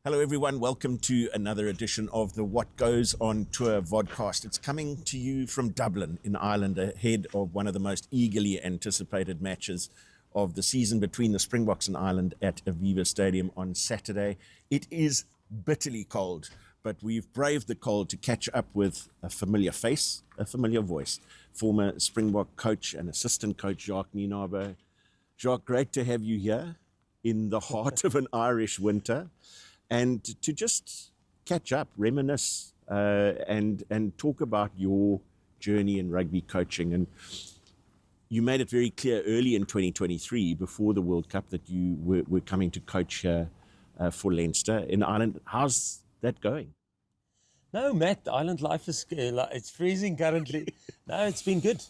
Hello everyone, welcome to another edition of the What Goes on Tour vodcast. It's coming to you from Dublin in Ireland ahead of one of the most eagerly anticipated matches of the season between the Springboks and Ireland at Aviva Stadium on Saturday. It is bitterly cold, but we've braved the cold to catch up with a familiar face, a familiar voice. Former Springbok coach and assistant coach Jacques Nienaber. Jacques, great to have you here in the heart of an Irish winter. And to just catch up, reminisce, and talk about your journey in rugby coaching. And you made it very clear early in 2023, before the World Cup, that you were coming to coach here for Leinster in Ireland. How's that going? No, Matt, island life is it's freezing currently. No, it's been good.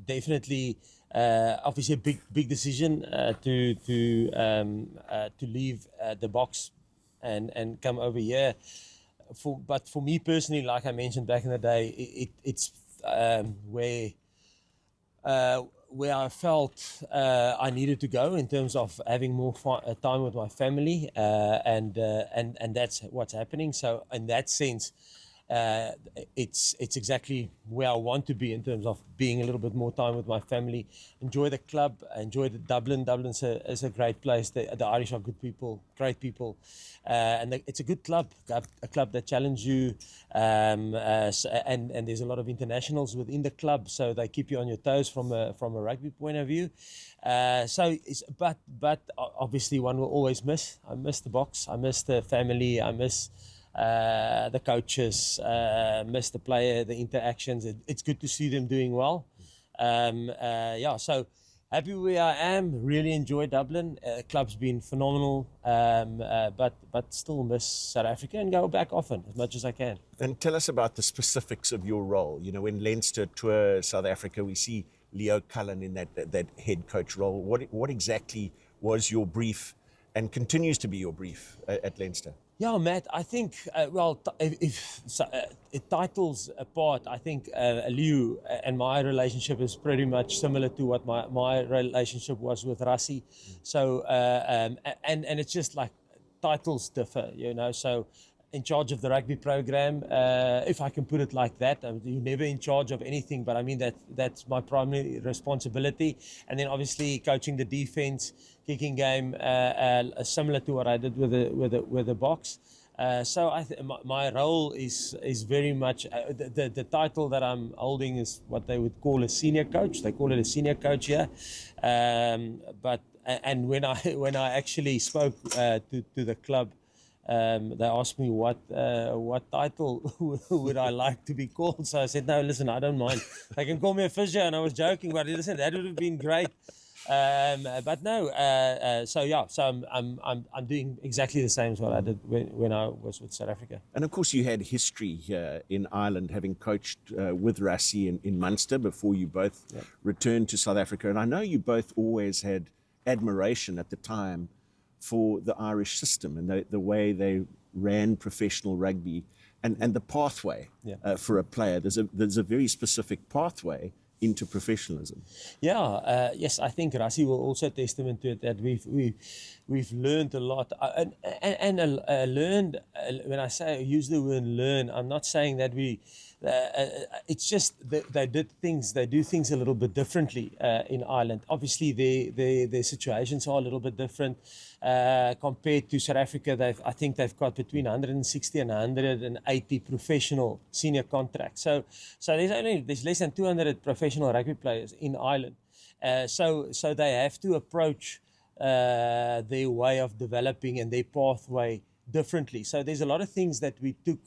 Definitely, obviously a big decision to leave the box and come over here. But for me personally, like I mentioned back in the day, it's where I felt I needed to go in terms of having more time with my family, and that's what's happening. So in that sense, it's exactly where I want to be in terms of being a little bit more time with my family. Enjoy the club, enjoy the Dublin. Dublin's is a great place. The Irish are good people, great people, and it's a good club, a club that challenges you, and there's a lot of internationals within the club, so they keep you on your toes from a rugby point of view. But obviously one will always miss. I miss the box. I miss the family. I miss the coaches, miss the player, the interactions. It's good to see them doing well. So happy where I am. Really enjoy Dublin. Club's been phenomenal, but still miss South Africa and go back often as much as I can. And tell us about the specifics of your role. You know, when Leinster tour South Africa, we see Leo Cullen in that head coach role. What exactly was your brief and continues to be your brief at Leinster? Yeah, Matt, I think, if titles apart, I think Leo and my relationship is pretty much similar to what my relationship was with Rassie. So, and it's just like titles differ, you know. So, in charge of the rugby program, if I can put it like that. You're never in charge of anything, but I mean that's my primary responsibility. And then obviously coaching the defense, kicking game, similar to what I did with the box. So my role is very much the title that I'm holding is what they would call a senior coach. They call it a senior coach here. But when I actually spoke to the club, they asked me what title would I like to be called. So I said, no, listen, I don't mind. They can call me a physio, and I was joking, but listen, that would have been great. But no, so I'm doing exactly the same as what I did when I was with South Africa. And of course, you had history here in Ireland, having coached with Rassie in Munster before you both returned to South Africa. And I know you both always had admiration at the time for the Irish system and the way they ran professional rugby and the pathway for a player. There's a very specific pathway into professionalism. Yes, I think Rassie will also testament to it, that we've learned a lot, learned. When I use the word learn, I'm not saying that we. It's just they do things a little bit differently in Ireland. Obviously, their situations are a little bit different compared to South Africa. I think they've got between 160 and 180 professional senior contracts. So there's less than 200 professional rugby players in Ireland. So they have to approach their way of developing and their pathway differently. So there's a lot of things that we took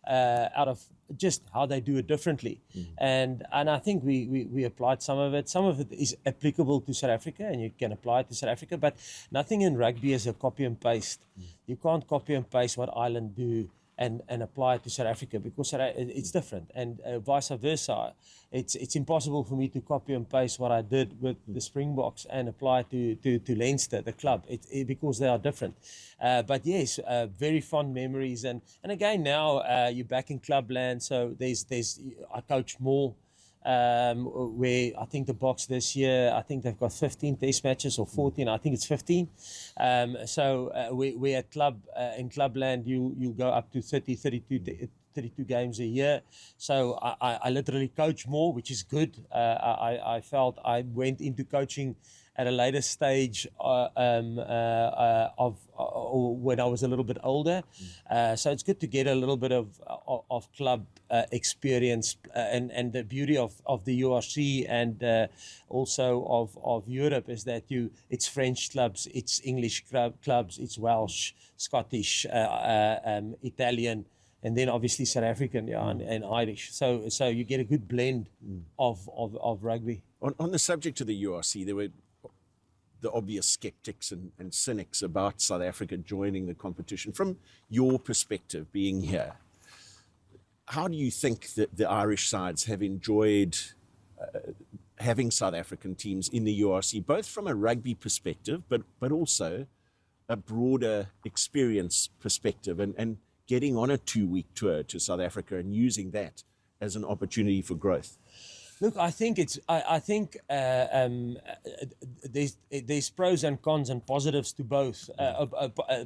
out of just how they do it differently. And I think we applied some of it. Some of it is applicable to South Africa, and you can apply it to South Africa, but nothing in rugby is a copy and paste. You can't copy and paste what Ireland do and apply it to South Africa, because it's different, and vice versa. It's impossible for me to copy and paste what I did with the Springboks and apply it to Leinster, the club, because they are different. But yes, very fond memories, and again now you're back in clubland, so I coach more where I think the Boks this year, I think they've got 15 test matches or 14. I think it's 15. We at in Clubland, you go up to 32 games a year. So I literally coach more, which is good. I felt I went into coaching at a later stage when I was a little bit older. So it's good to get a little bit of club experience, and the beauty of the URC and also of Europe is that it's French clubs, it's English clubs, it's Welsh, Scottish, Italian, and then obviously South African, and Irish. So you get a good blend of rugby. On the subject of the URC, there were the obvious skeptics and cynics about South Africa joining the competition. From your perspective, being here, how do you think that the Irish sides have enjoyed having South African teams in the URC, both from a rugby perspective, but also a broader experience perspective, and getting on a 2-week tour to South Africa and using that as an opportunity for growth? Look, I think there's pros and cons and positives to both,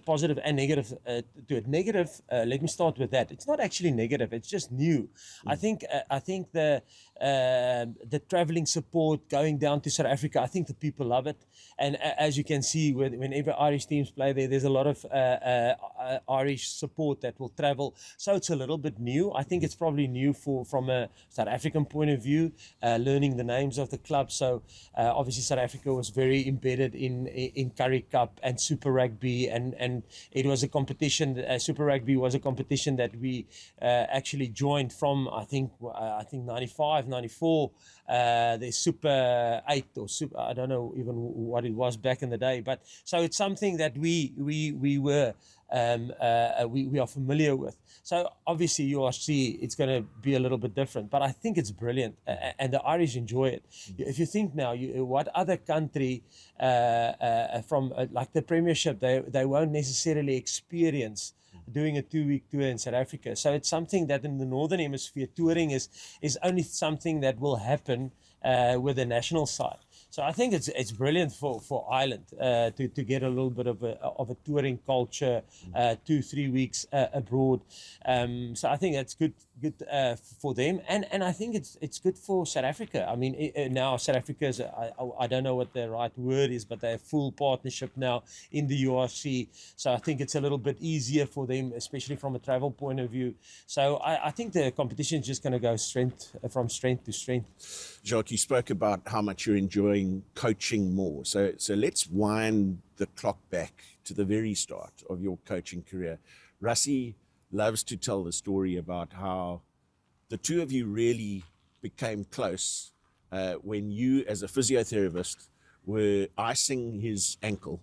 positive and negative to it. Negative, let me start with that. It's not actually negative; it's just new. I think the traveling support, going down to South Africa, I think the people love it. And as you can see, whenever Irish teams play there's a lot of Irish support that will travel. So it's a little bit new. I think it's probably new from a South African point of view. Learning the names of the club. So obviously South Africa was very embedded in Currie Cup and Super Rugby, and it was a competition. Super Rugby was a competition that we actually joined from I think 95, 94. There's Super 8 or Super, I don't know even what it was back in the day. But so it's something that we are familiar with. So obviously URC, it's going to be a little bit different, but I think it's brilliant, and the Irish enjoy it. If you think now, what other country from like the Premiership, they won't necessarily experience doing a 2-week tour in South Africa. So it's something that in the Northern Hemisphere, touring is only something that will happen with the national side. So I think it's brilliant for Ireland to get a little bit of a touring culture, 2-3 weeks abroad. So I think that's good for them, and I think it's good for South Africa. I mean, now South Africa is I don't know what the right word is, but they have full partnership now in the URC. So I think it's a little bit easier for them, especially from a travel point of view. So I think the competition is just going to go from strength to strength. Jacques, you spoke about how much you're enjoying coaching more. So let's wind the clock back to the very start of your coaching career. Rassie loves to tell the story about how the two of you really became close when you, as a physiotherapist, were icing his ankle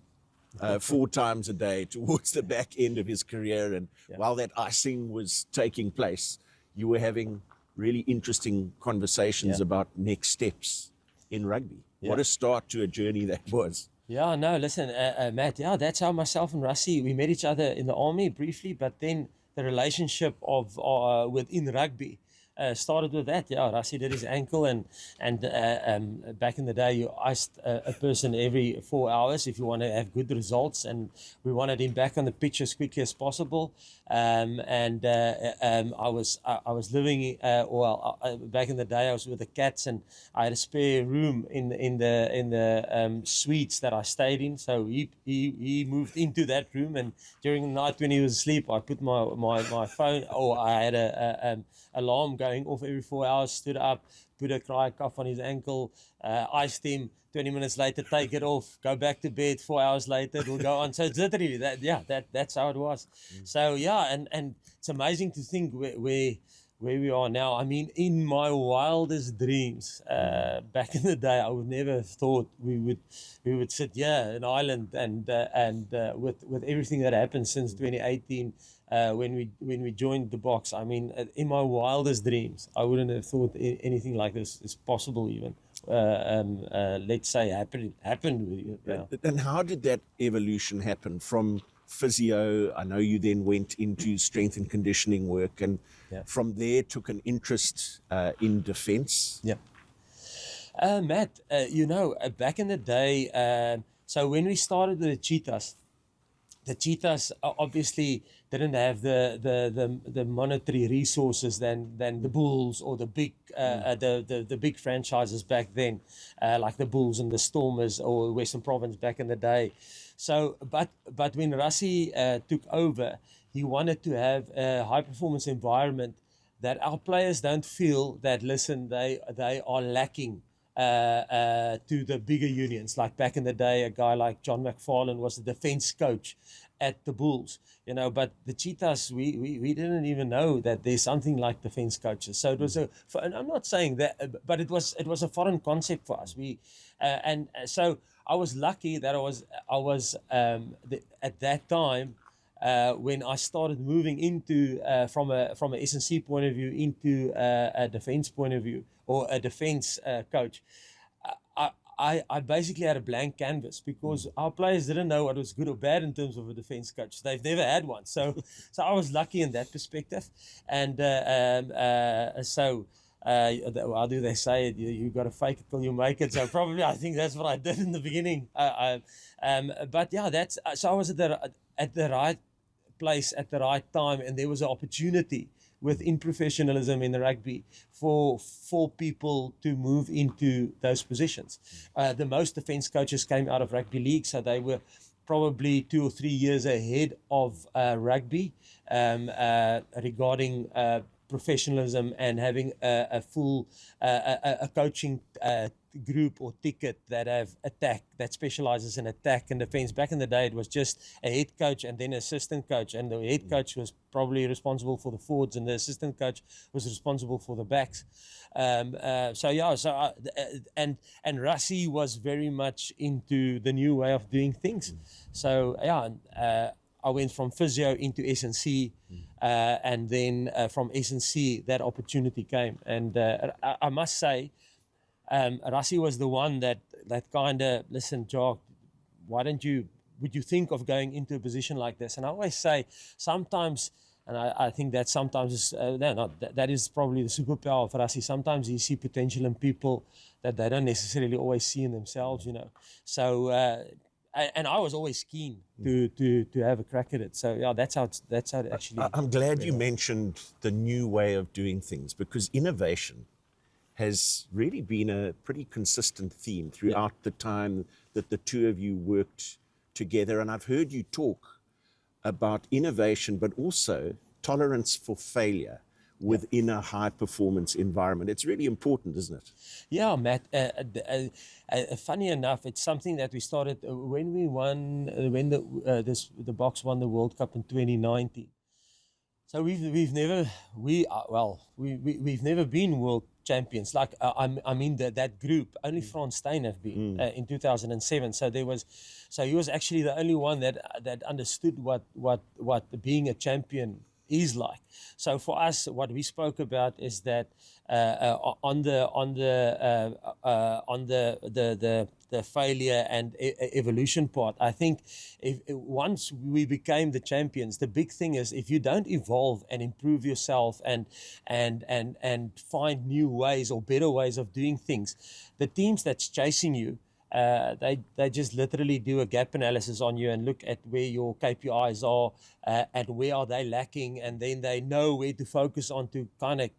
4 times a day towards the back end of his career. And while that icing was taking place, you were having really interesting conversations about next steps in rugby. What a start to a journey that was. Yeah, no, listen, Matt, that's how myself and Rassie, we met each other in the army briefly, but then the relationship of within rugby started with that. Rassie did his ankle, and back in the day, you iced a person every 4 hours if you want to have good results, and we wanted him back on the pitch as quickly as possible. I was living back in the day, I was with the Cats, and I had a spare room in the suites that I stayed in. So he moved into that room, and during the night when he was asleep, I put my phone, I had a alarm going off every 4 hours, stood up, put a cry cuff on his ankle, iced him, 20 minutes later, take it off, go back to bed, 4 hours later, it will go on. So it's literally that's how it was. So and it's amazing to think where we are now. I mean, in my wildest dreams, back in the day, I would never have thought we would sit here in Ireland and with everything that happened since 2018. When we joined the Boks, I mean, in my wildest dreams, I wouldn't have thought anything like this is possible even. Let's say happened. And how did that evolution happen from physio. I know you then went into strength and conditioning work, and from there took an interest in defence. Yeah. Matt, back in the day, so when we started the Cheetahs obviously didn't have the monetary resources than the Bulls or the big the big franchises back then, like the Bulls and the Stormers or Western Province back in the day. So, but when Rassie took over, he wanted to have a high performance environment that our players don't feel that, listen, they are lacking to the bigger unions. Like back in the day, a guy like John McFarlane was the defense coach at the Bulls, but the Cheetahs, we didn't even know that there's something like defense coaches. So it was and I'm not saying that, but it was a foreign concept for us. So I was lucky that I was at that time, when I started moving into from a S&C point of view into a defense point of view, or a defense coach, I basically had a blank canvas, because our players didn't know what was good or bad in terms of a defense coach. They've never had one, so I was lucky in that perspective. And how do they say it? You got to fake it till you make it. So probably I think that's what I did in the beginning. But yeah, so I was at the right place at the right time, and there was an opportunity within professionalism in the rugby for people to move into those positions. The most defense coaches came out of rugby league, so they were probably 2 or 3 years ahead of rugby regarding professionalism and having a full coaching group or ticket that specializes in attack and defense. Back in the day, it was just a head coach and then assistant coach, and the head coach was probably responsible for the forwards, and the assistant coach was responsible for the backs. And Rassie was very much into the new way of doing things. So I went from physio into S&C, and then from S&C that opportunity came, and I must say, Rassie was the one that kind of, listen, Jacques, would you think of going into a position like this? And I always say, sometimes, and I think that sometimes is, that is probably the superpower of Rassie. Sometimes you see potential in people that they don't necessarily always see in themselves, So, and I was always keen to have a crack at it. So yeah, that's how it actually. I'm glad you mentioned the new way of doing things, because innovation has really been a pretty consistent theme throughout the time that the two of you worked together. And I've heard you talk about innovation, but also tolerance for failure within a high performance environment. It's really important, isn't it? Yeah, Matt. Funny enough, it's something that we started when the Boks won the World Cup in 2019. So we've never been world champions. Like I mean that group, only Frans Steyn have been in 2007. So he was actually the only one that understood what being a champion is like. So for us, what we spoke about is that on the failure and evolution part, I think once we became the champions, the big thing is, if you don't evolve and improve yourself and find new ways or better ways of doing things, the teams that's chasing you, they just literally do a gap analysis on you and look at where your KPIs are and where are they lacking, and then they know where to focus on to kind of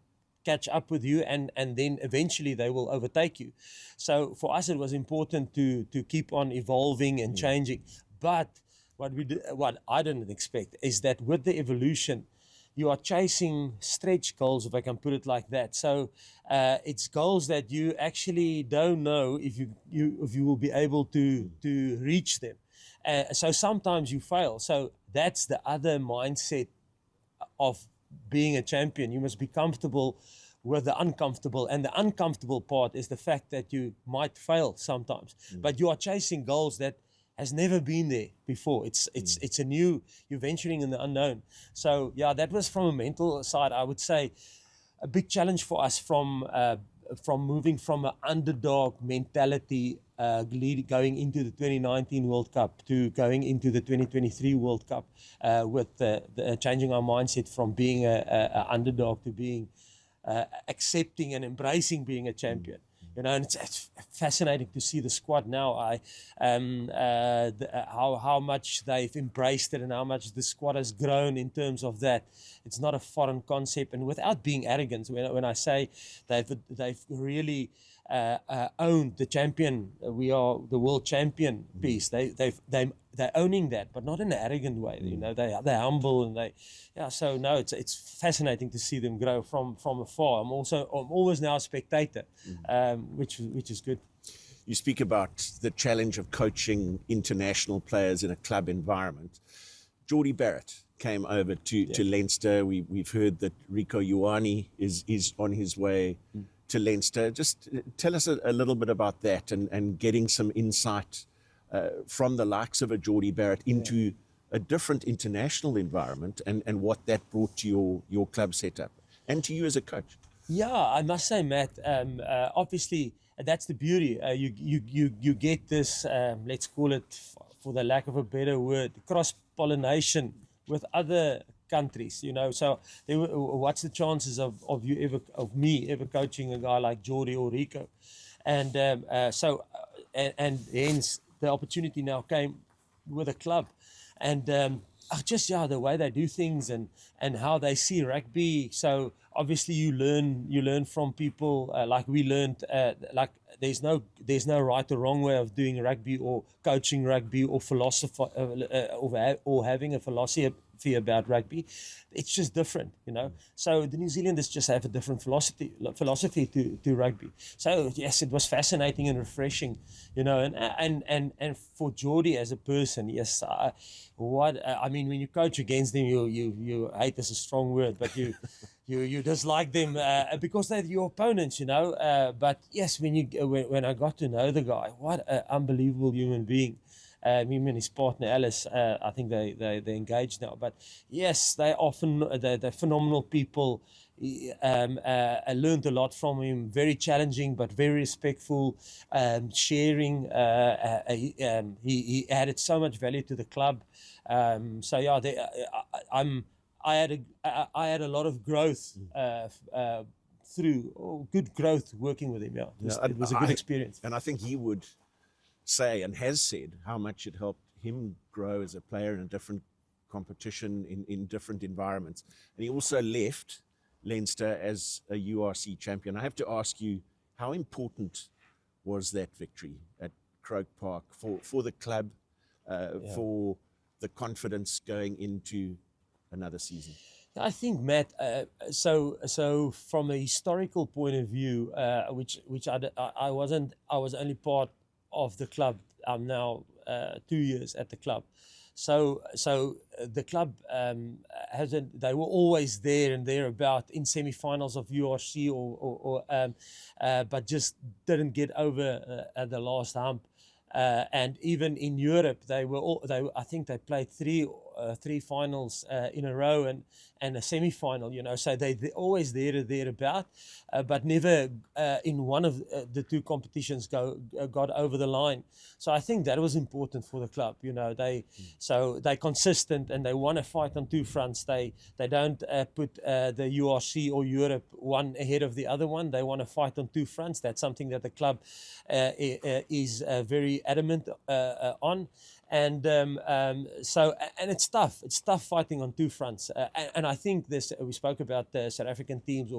catch up with you, and then eventually they will overtake you. So for us, it was important to keep on evolving and changing. But what I didn't expect is that with the evolution, you are chasing stretch goals, if I can put it like that. So it's goals that you actually don't know if you will be able to reach them. So sometimes you fail. So that's the other mindset of being a champion. You must be comfortable with the uncomfortable, and the uncomfortable part is the fact that you might fail sometimes, but you are chasing goals that has never been there before. It's a new, you're venturing in the unknown. So yeah, that was from a mental side, I would say, a big challenge for us from moving from an underdog mentality going into the 2019 World Cup to going into the 2023 World Cup, with changing our mindset from being a underdog to being accepting and embracing being a champion. You know, and it's fascinating to see the squad now. How much they've embraced it and how much the squad has grown in terms of that. It's not a foreign concept, and without being arrogant, when I say they've really owned the champion, we are the world champion piece. They're owning that, but not in an arrogant way. You know, they're humble and So no, it's fascinating to see them grow from afar. I'm always now a spectator, which is good. You speak about the challenge of coaching international players in a club environment. Geordie Barrett came over to Leinster. We've heard that Rico Ioane is on his way to Leinster. Just tell us a little bit about that and getting some insight from the likes of a Geordie Barrett into a different international environment and what that brought to your club setup and to you as a coach. Yeah, I must say, Matt, obviously that's the beauty. You get this, let's call it, for the lack of a better word, cross-pollination with other countries, you know. So what's the chances of me ever coaching a guy like Geordie or Rico? And hence the opportunity now came with a club. And the way they do things and how they see rugby. So obviously you learn from people like we learned. Like there's no right or wrong way of doing rugby or coaching rugby or philosophy or having a philosophy about rugby. It's just different, you know. So the New Zealanders just have a different philosophy to rugby. So yes, it was fascinating and refreshing, you know. And for Geordie as a person, yes, I mean, when you coach against them, you hate is a strong word, but you dislike them because they're your opponents, you know. But yes, when I got to know the guy, what an unbelievable human being. Him and his partner Alice, I think they're engaged now. But yes, they're phenomenal people. I learned a lot from him. Very challenging, but very respectful. Sharing. He added so much value to the club. I had a lot of growth good growth working with him. Yeah, it was a good experience. And I think he would say and has said how much it helped him grow as a player in a different competition in different environments. And he also left Leinster as a URC champion. I have to ask you, how important was that victory at Croke Park for the club, for the confidence going into another season? I think, Matt, so from a historical point of view, which I wasn't, I was only part of the club. I'm now 2 years at the club. So the club they were always there and thereabout in semi-finals of URC but just didn't get over at the last hump. And even in Europe, I think they played three finals in a row and a semi-final, you know. So they're always there or thereabout, but never in one of the two competitions got over the line. So I think that was important for the club, you know. So they're consistent and they want to fight on two fronts. They don't put the URC or Europe one ahead of the other one. They want to fight on two fronts. That's something that the club is very adamant on. And it's tough. It's tough fighting on two fronts. And I think we spoke about the South African teams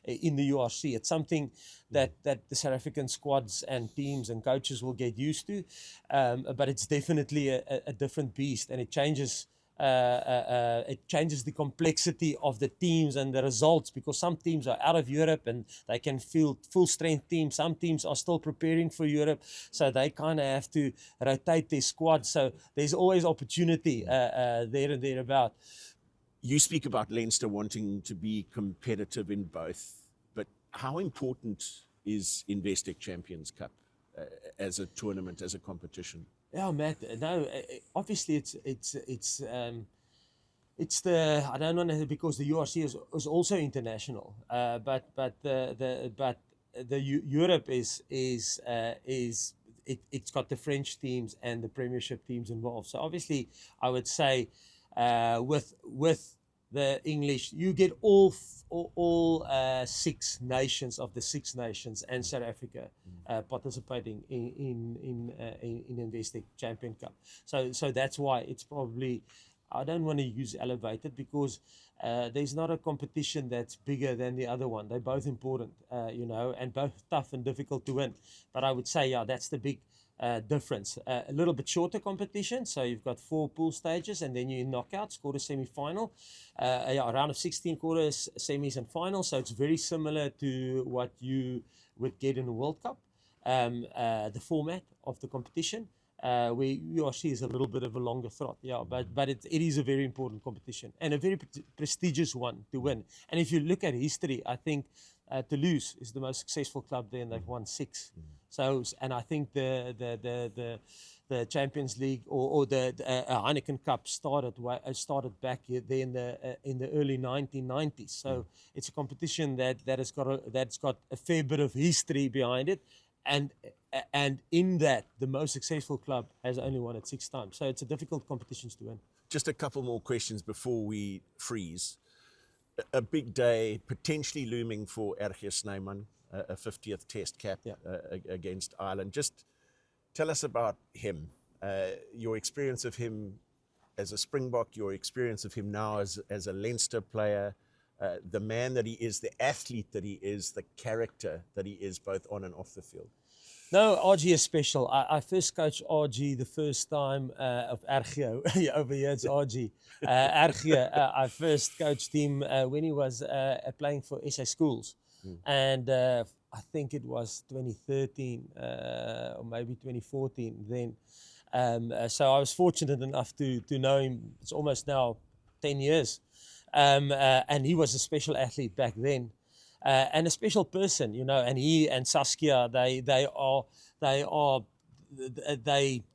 in the URC. It's something that the South African squads and teams and coaches will get used to. But it's definitely a different beast, and it changes. It changes the complexity of the teams and the results, because some teams are out of Europe and they can field full strength teams. Some teams are still preparing for Europe, so they kind of have to rotate their squad. So there's always opportunity there and thereabout. You speak about Leinster wanting to be competitive in both, but how important is Investec Champions Cup as a tournament, as a competition? Yeah, Matt. No, obviously it's the, I don't know, because the URC is also international, but the Europe is it's got the French teams and the Premiership teams involved. So obviously, I would say with the English, you get all 6 nations of the 6 nations and South Africa participating in Investec Champion Cup. So that's why it's probably, I don't want to use elevated, because there's not a competition that's bigger than the other one. They're both important, and both tough and difficult to win. But I would say, that's the big difference. A little bit shorter competition, so you've got 4 pool stages, and then you knockouts, quarter, semi-final, a round of 16 quarters, semis, and finals. So it's very ssimilar to what you would get in the World Cup. The format of the competition, where URC is a little bit of a longer throt, but it is a very important competition and a very prestigious one to win. And if you look at history, I think Toulouse is the most successful club there, and they've won 6. So, and I think the Champions League or the Heineken Cup started back there in the early 1990s. So it's a competition that's got a fair bit of history behind it, and in that, the most successful club has only won it 6 times. So it's a difficult competition to win. Just a couple more questions before we freeze. A big day potentially looming for RG Snyman, a 50th Test cap against Ireland. Just tell us about him, your experience of him as a Springbok, your experience of him now as a Leinster player, the man that he is, the athlete that he is, the character that he is, both on and off the field. No, RG is special. I first coached RG the first time of RG. Over here it's RG. RG, I first coached him when he was playing for SA Schools. And I think it was 2013 or maybe 2014 then. So I was fortunate enough to know him. It's almost now 10 years. And he was a special athlete back then. And a special person, and he and Saskia, they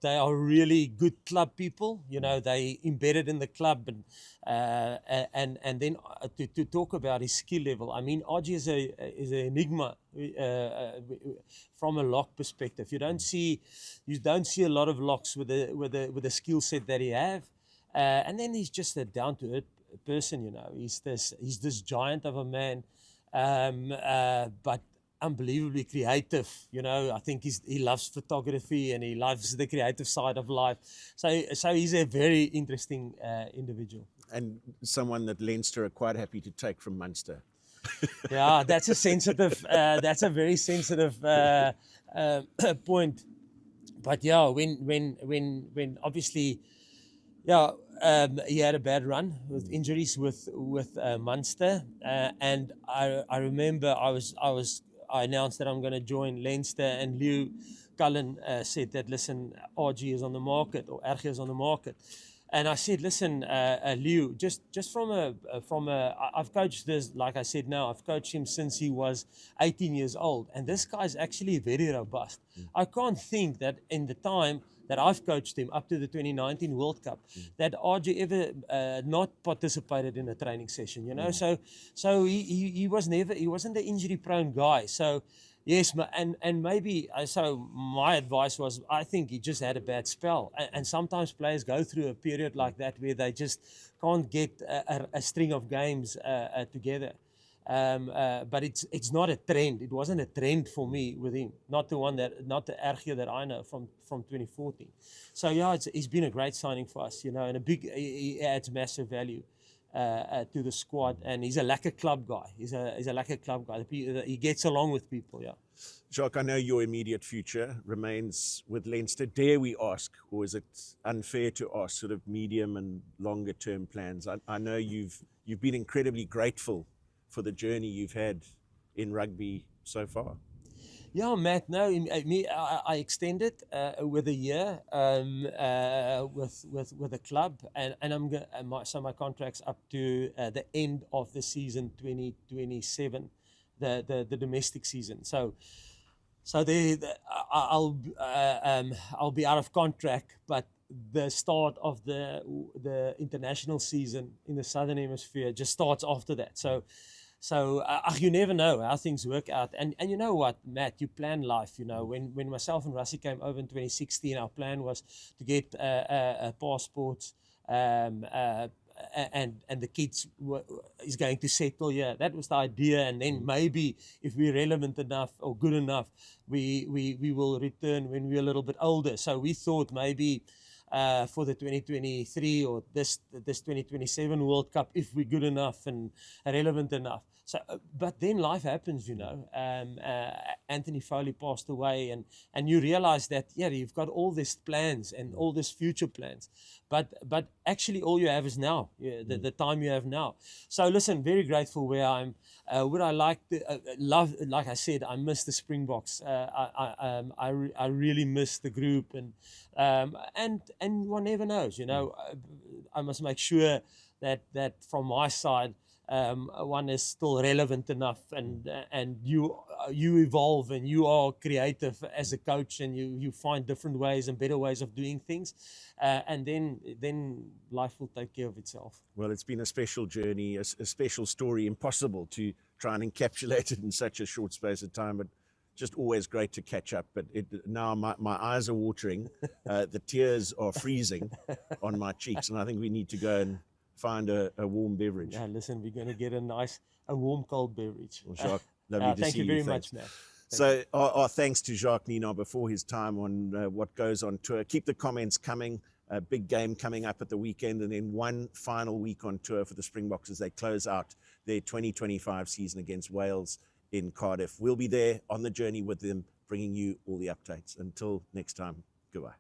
are really good club people. They embedded in the club, and then to talk about his skill level. I mean, RG is an enigma from a lock perspective. You don't see a lot of locks with the skill set that he have, and then he's just a down to earth person. He's this giant of a man. But unbelievably creative, I think he loves photography and he loves the creative side of life. So he's a very interesting individual. And someone that Leinster are quite happy to take from Munster. Yeah, that's a very sensitive point. But yeah, when obviously, he had a bad run with injuries with Munster, and I remember I announced that I'm going to join Leinster, and Lew Cullen said that, listen, RG is on the market, or RG is on the market. And I said, listen, Lew, just I've coached this, like I said now, I've coached him since he was 18 years old. And this guy's actually very robust. I can't think that in the time that I've coached him up to the 2019 World Cup, that RG ever not participated in a training session, So he wasn't an injury-prone guy. So yes, and maybe, so my advice was, I think he just had a bad spell. And sometimes players go through a period like that where they just can't get a string of games together. But it's not a trend. It wasn't a trend for me with him. Not the RG that I know from 2014. So yeah, he's been a great signing for us, and he adds massive value to the squad, and he's a lacquer club guy. He's a lacquer club guy. He gets along with people, yeah. Jacques, I know your immediate future remains with Leinster. Dare we ask, or is it unfair to ask, sort of medium and longer term plans? I know you've been incredibly grateful for the journey you've had in rugby so far. Yeah, Matt. No, I extended with a year with the club, and my contract's up to the end of the season 2027, the domestic season. So I'll be out of contract, but the start of the international season in the Southern Hemisphere just starts after that. You never know how things work out. And you know what, Matt, you plan life. You know, when myself and Rassie came over in 2016, our plan was to get passports. And the kids is going to settle here. That was the idea, and then maybe if we're relevant enough or good enough, we will return when we're a little bit older. So we thought maybe for the 2023 or this 2027 World Cup, if we're good enough and relevant enough. So, but then life happens, you know. Anthony Foley passed away, and you realize that you've got all these plans and all these future plans, but actually all you have is now, the time you have now. So listen, very grateful where I'm. Would I like to love? Like I said, I miss the Springboks. I really miss the group, and one never knows, you know. I must make sure that from my side, one is still relevant enough, and you evolve, and you are creative as a coach, and you find different ways and better ways of doing things, and then life will take care of itself. Well, it's been a special journey, a special story, impossible to try and encapsulate it in such a short space of time, but just always great to catch up. But now my eyes are watering, the tears are freezing on my cheeks, and I think we need to go and find a warm beverage. Yeah, listen, we're going to get a warm cold beverage. Well, Jacques, lovely to thank see you very Thanks. much, Matt. So our thanks to Jacques Nienaber for his time on What Goes on Tour. Keep the comments coming. A big game coming up at the weekend, and then one final week on tour for the Springboks as they close out their 2025 season against Wales in Cardiff. We'll be there on the journey with them, bringing you all the updates. Until next time, goodbye.